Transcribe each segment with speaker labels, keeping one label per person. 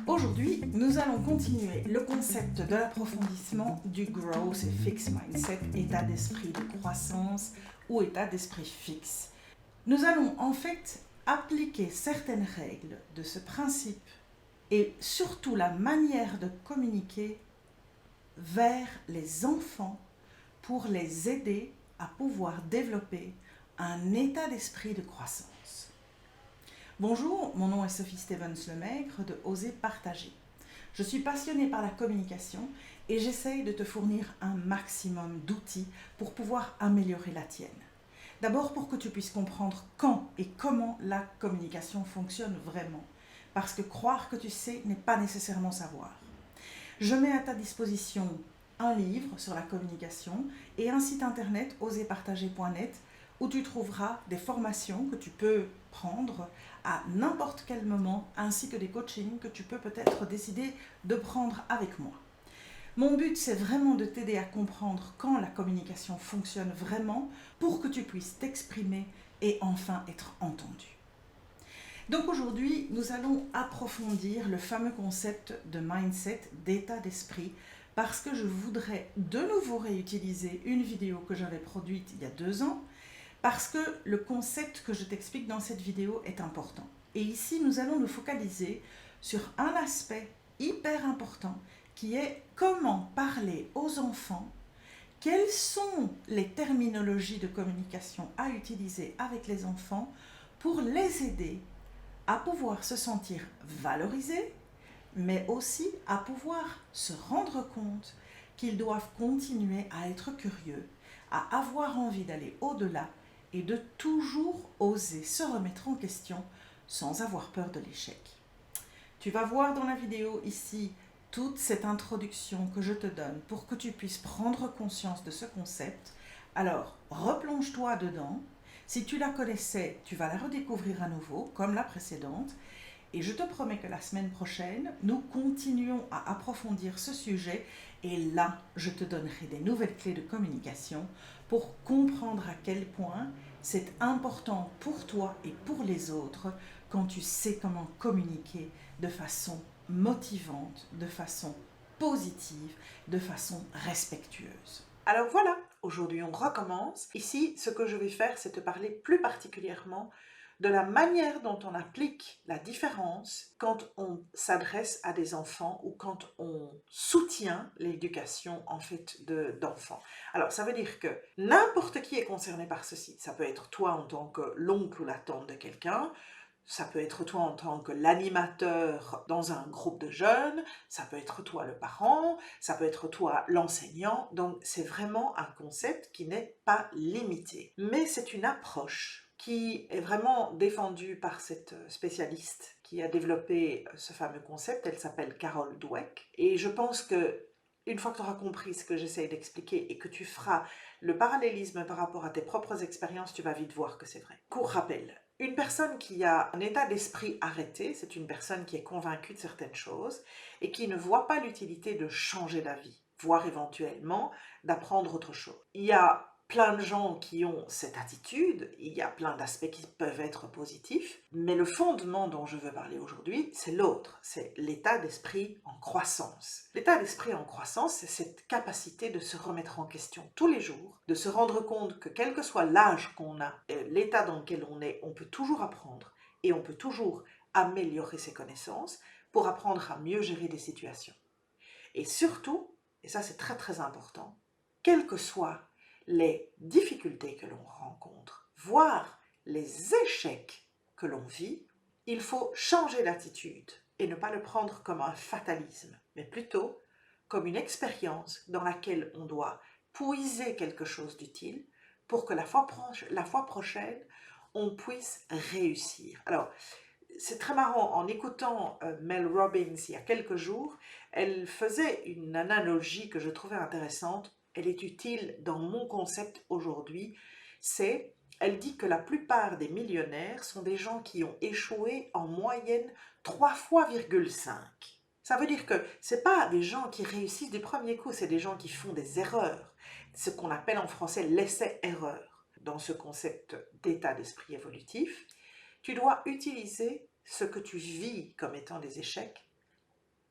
Speaker 1: Aujourd'hui, nous allons continuer le concept de l'approfondissement du Growth et Fixed Mindset, état d'esprit de croissance ou état d'esprit fixe. Nous allons en fait appliquer certaines règles de ce principe et surtout la manière de communiquer vers les enfants pour les aider à pouvoir développer un état d'esprit de croissance. Bonjour, mon nom est Sophie Stevens-Lemaigre de Oser Partager. Je suis passionnée par la communication et j'essaye de te fournir un maximum d'outils pour pouvoir améliorer la tienne. D'abord pour que tu puisses comprendre quand et comment la communication fonctionne vraiment, parce que croire que tu sais n'est pas nécessairement savoir. Je mets à ta disposition un livre sur la communication et un site internet oserpartager.net où tu trouveras des formations que tu peux prendre à n'importe quel moment ainsi que des coachings que tu peux peut-être décider de prendre avec moi. Mon but, c'est vraiment de t'aider à comprendre quand la communication fonctionne vraiment pour que tu puisses t'exprimer et enfin être entendu. Donc aujourd'hui, nous allons approfondir le fameux concept de mindset, d'état d'esprit, parce que je voudrais de nouveau réutiliser une vidéo que j'avais produite il y a 2 ans, parce que le concept que je t'explique dans cette vidéo est important. Et ici, nous allons nous focaliser sur un aspect hyper important qui est comment parler aux enfants, quelles sont les terminologies de communication à utiliser avec les enfants pour les aider à pouvoir se sentir valorisés, mais aussi à pouvoir se rendre compte qu'ils doivent continuer à être curieux, à avoir envie d'aller au-delà et de toujours oser se remettre en question sans avoir peur de l'échec. Tu vas voir dans la vidéo ici toute cette introduction que je te donne pour que tu puisses prendre conscience de ce concept. Alors, replonge-toi dedans. Si tu la connaissais, tu vas la redécouvrir à nouveau, comme la précédente. Et je te promets que la semaine prochaine, nous continuons à approfondir ce sujet. Et là, je te donnerai des nouvelles clés de communication pour comprendre à quel point c'est important pour toi et pour les autres quand tu sais comment communiquer de façon motivante, de façon positive, de façon respectueuse. Alors voilà, aujourd'hui on recommence. Ici, ce que je vais faire, c'est te parler plus particulièrement de la manière dont on applique la différence quand on s'adresse à des enfants ou quand on soutient l'éducation en fait d'enfants. Alors ça veut dire que n'importe qui est concerné par ceci. Ça peut être toi en tant que l'oncle ou la tante de quelqu'un, ça peut être toi en tant que l'animateur dans un groupe de jeunes, ça peut être toi le parent, ça peut être toi l'enseignant. Donc c'est vraiment un concept qui n'est pas limité. Mais c'est une approche qui est vraiment défendue par cette spécialiste qui a développé ce fameux concept. Elle s'appelle Carol Dweck. Et je pense que une fois que tu auras compris ce que j'essaie d'expliquer et que tu feras le parallélisme par rapport à tes propres expériences, tu vas vite voir que c'est vrai. Court rappel. Une personne qui a un état d'esprit arrêté, c'est une personne qui est convaincue de certaines choses et qui ne voit pas l'utilité de changer d'avis, voire éventuellement d'apprendre autre chose. Il y a plein de gens qui ont cette attitude, il y a plein d'aspects qui peuvent être positifs, mais le fondement dont je veux parler aujourd'hui, c'est l'autre, c'est l'état d'esprit en croissance. L'état d'esprit en croissance, c'est cette capacité de se remettre en question tous les jours, de se rendre compte que quel que soit l'âge qu'on a, l'état dans lequel on est, on peut toujours apprendre et on peut toujours améliorer ses connaissances pour apprendre à mieux gérer des situations. Et surtout, et ça c'est très très important, quelles que soient les difficultés que l'on rencontre, voire les échecs que l'on vit, il faut changer d'attitude et ne pas le prendre comme un fatalisme, mais plutôt comme une expérience dans laquelle on doit puiser quelque chose d'utile pour que la fois prochaine, on puisse réussir. Alors, c'est très marrant, en écoutant Mel Robbins il y a quelques jours, elle faisait une analogie que je trouvais intéressante. Elle est utile dans mon concept aujourd'hui. Elle dit que la plupart des millionnaires sont des gens qui ont échoué en moyenne 3 fois,5. Ça veut dire que ce n'est pas des gens qui réussissent du premier coup, c'est des gens qui font des erreurs. Ce qu'on appelle en français l'essai-erreur dans ce concept d'état d'esprit évolutif.
Speaker 2: Tu dois utiliser ce que tu vis comme étant des échecs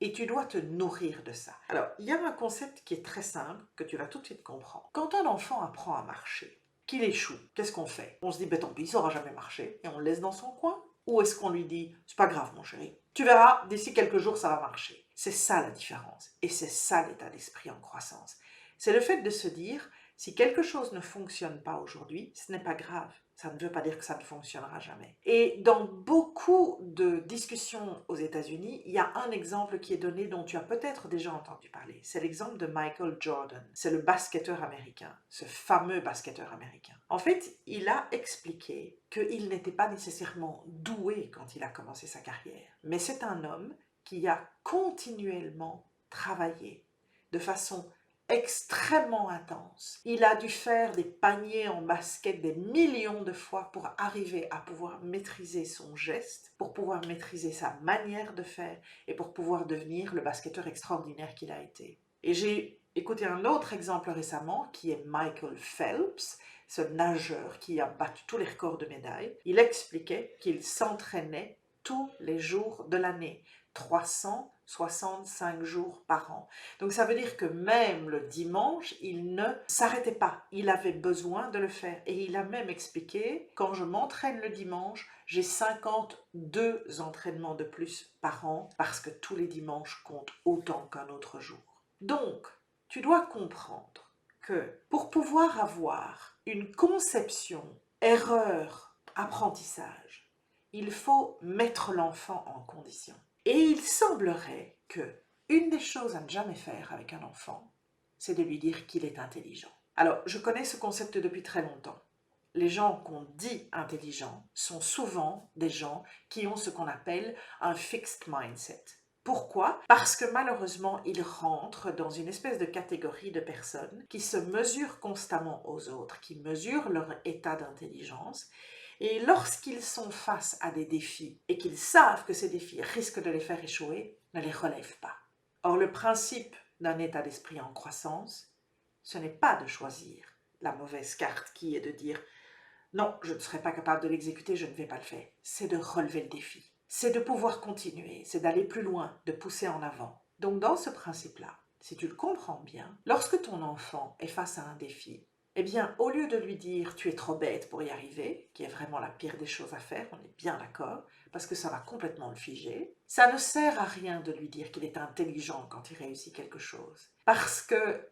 Speaker 2: et tu dois te nourrir de ça. Alors, il y a un concept qui est très simple, que tu vas tout de suite comprendre. Quand un enfant apprend à marcher, qu'il échoue, qu'est-ce qu'on fait? On se dit, ben tant pis, il ne saura jamais marcher, et on le laisse dans son coin? Ou est-ce qu'on lui dit, c'est pas grave mon chéri, tu verras, d'ici quelques jours ça va marcher? C'est ça la différence, et c'est ça l'état d'esprit en croissance. C'est le fait de se dire, si quelque chose ne fonctionne pas aujourd'hui, ce n'est pas grave. Ça ne veut pas dire que ça ne fonctionnera jamais. Et dans beaucoup de discussions aux États-Unis, il y a un exemple qui est donné dont tu as peut-être déjà entendu parler. C'est l'exemple de Michael Jordan. C'est le basketteur américain, ce fameux basketteur américain. En fait, il a expliqué qu'il n'était pas nécessairement doué quand il a commencé sa carrière. Mais c'est un homme qui a continuellement travaillé de façon extrêmement intense. Il a dû faire des paniers en basket des millions de fois pour arriver à pouvoir maîtriser son geste, pour pouvoir maîtriser sa manière de faire et pour pouvoir devenir le basketteur extraordinaire qu'il a été. Et j'ai écouté un autre exemple récemment qui est Michael Phelps, ce nageur qui a battu tous les records de médailles. Il expliquait qu'il s'entraînait tous les jours de l'année, 365 jours par an. Donc ça veut dire que même le dimanche, il ne s'arrêtait pas. Il avait besoin de le faire. Et il a même expliqué, quand je m'entraîne le dimanche, j'ai 52 entraînements de plus par an parce que tous les dimanches comptent autant qu'un autre jour. Donc, tu dois comprendre que pour pouvoir avoir une conception erreur-apprentissage, il faut mettre l'enfant en condition. Et il semblerait que une des choses à ne jamais faire avec un enfant, c'est de lui dire qu'il est intelligent. Alors, je connais ce concept depuis très longtemps. Les gens qu'on dit intelligents sont souvent des gens qui ont ce qu'on appelle un fixed mindset. Pourquoi? Parce que malheureusement, ils rentrent dans une espèce de catégorie de personnes qui se mesurent constamment aux autres, qui mesurent leur état d'intelligence. Et lorsqu'ils sont face à des défis et qu'ils savent que ces défis risquent de les faire échouer, ne les relèvent pas. Or, le principe d'un état d'esprit en croissance, ce n'est pas de choisir la mauvaise carte qui est de dire « non, je ne serai pas capable de l'exécuter, je ne vais pas le faire ». C'est de relever le défi. C'est de pouvoir continuer, c'est d'aller plus loin, de pousser en avant. Donc dans ce principe-là, si tu le comprends bien, lorsque ton enfant est face à un défi, eh bien, au lieu de lui dire « tu es trop bête pour y arriver », qui est vraiment la pire des choses à faire, on est bien d'accord, parce que ça va complètement le figer, ça ne sert à rien de lui dire qu'il est intelligent quand il réussit quelque chose. Parce que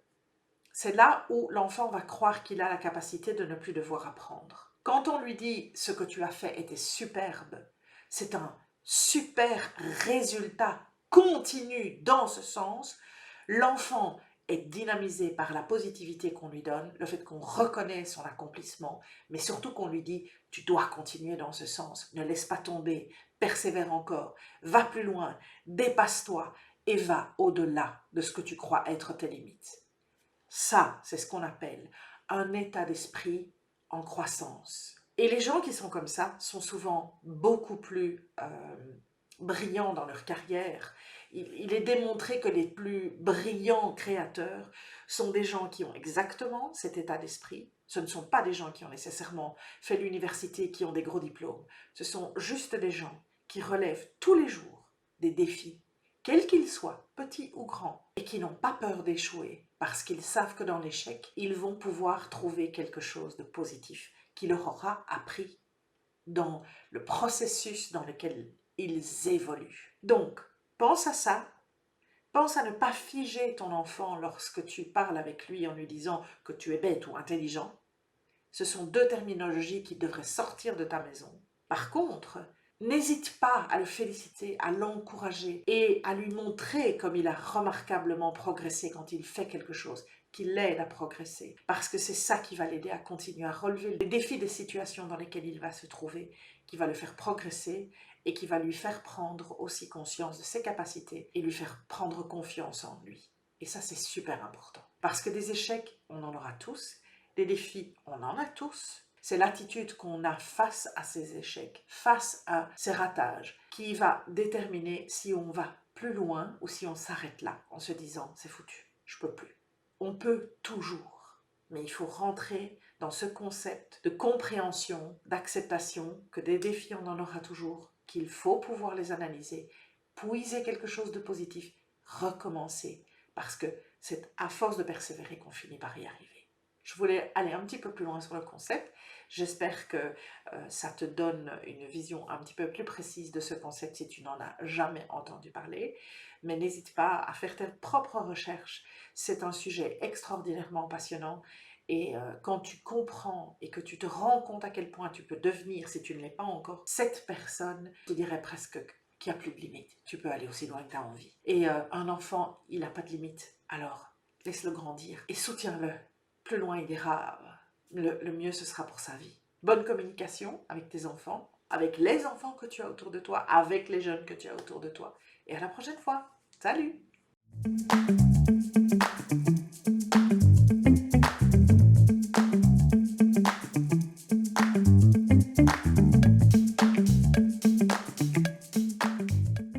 Speaker 2: c'est là où l'enfant va croire qu'il a la capacité de ne plus devoir apprendre. Quand on lui dit « ce que tu as fait était superbe », c'est un super résultat continu dans ce sens, l'enfant est dynamisé par la positivité qu'on lui donne, le fait qu'on reconnaît son accomplissement, mais surtout qu'on lui dit « tu dois continuer dans ce sens, ne laisse pas tomber, persévère encore, va plus loin, dépasse-toi et va au-delà de ce que tu crois être tes limites ». Ça, c'est ce qu'on appelle un état d'esprit en croissance. Et les gens qui sont comme ça sont souvent beaucoup plus brillants dans leur carrière. Il est démontré que les plus brillants créateurs sont des gens qui ont exactement cet état d'esprit. Ce ne sont pas des gens qui ont nécessairement fait l'université, qui ont des gros diplômes. Ce sont juste des gens qui relèvent tous les jours des défis, quels qu'ils soient, petits ou grands, et qui n'ont pas peur d'échouer parce qu'ils savent que dans l'échec, ils vont pouvoir trouver quelque chose de positif qui leur aura appris dans le processus dans lequel ils évoluent. Donc, pense à ça. Pense à ne pas figer ton enfant lorsque tu parles avec lui en lui disant que tu es bête ou intelligent. Ce sont deux terminologies qui devraient sortir de ta maison. Par contre, n'hésite pas à le féliciter, à l'encourager et à lui montrer comme il a remarquablement progressé quand il fait quelque chose, qu'il l'aide à progresser. Parce que c'est ça qui va l'aider à continuer à relever les défis des situations dans lesquelles il va se trouver, qui va le faire progresser et qui va lui faire prendre aussi conscience de ses capacités et lui faire prendre confiance en lui. Et ça, c'est super important. Parce que des échecs, on en aura tous. Des défis, on en a tous. C'est l'attitude qu'on a face à ces échecs, face à ces ratages, qui va déterminer si on va plus loin ou si on s'arrête là, en se disant « c'est foutu, je peux plus ». On peut toujours, mais il faut rentrer dans ce concept de compréhension, d'acceptation, que des défis on en aura toujours, qu'il faut pouvoir les analyser, puiser quelque chose de positif, recommencer, parce que c'est à force de persévérer qu'on finit par y arriver. Je voulais aller un petit peu plus loin sur le concept. J'espère que ça te donne une vision un petit peu plus précise de ce concept si tu n'en as jamais entendu parler. Mais n'hésite pas à faire tes propres recherches. C'est un sujet extraordinairement passionnant. Et quand tu comprends et que tu te rends compte à quel point tu peux devenir, si tu ne l'es pas encore, cette personne, je dirais presque qu'il n'y a plus de limite. Tu peux aller aussi loin que tu as envie. Et un enfant, il n'a pas de limite. Alors, laisse-le grandir et soutiens-le. Plus loin il ira, le mieux ce sera pour sa vie. Bonne communication avec tes enfants, avec les enfants que tu as autour de toi, avec les jeunes que tu as autour de toi. Et à la prochaine fois. Salut!